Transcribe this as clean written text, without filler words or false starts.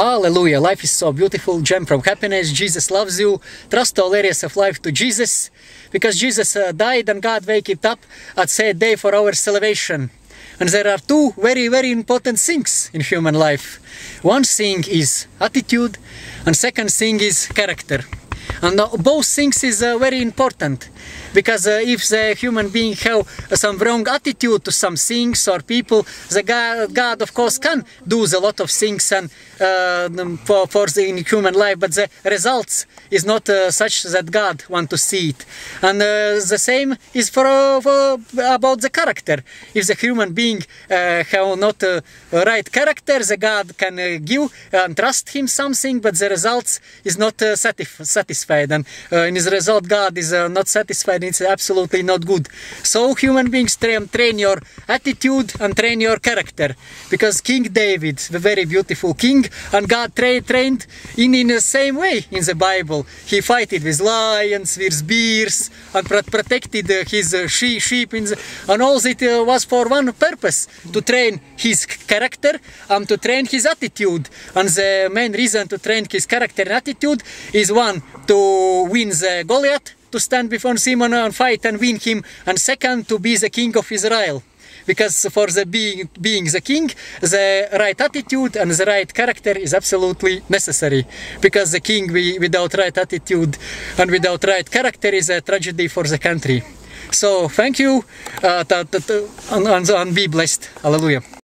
Hallelujah. Life is so beautiful. Gem from happiness. Jesus loves you. Trust all areas of life to Jesus. Because Jesus died and God wake it up at third day for our salvation. And there are two very, very important things in human life. One thing is attitude and second thing is character. And both things is very important. Because if the human being have some wrong attitude to some things or people, the God of course can do a lot of things and for the human life, but the results is not such that God want to see it. And the same is for about the character. If the human being have not right character, the God can give and trust him something, but the results is not satisfied, and in the result God is not satisfied. It's absolutely not good. So human beings train your attitude and train your character, because King David, the very beautiful king, and God trained in the same way in the Bible. He fought with lions, with bears, and protected his sheep, and all it was for one purpose, to train his character and to train his attitude. And the main reason to train his character and attitude is one, to win the Goliath, to stand before Simon and fight and win him, and second, to be the king of Israel. Because for the being the king, the right attitude and the right character is absolutely necessary. Because the king without right attitude and without right character is a tragedy for the country. So thank you and be blessed. Hallelujah.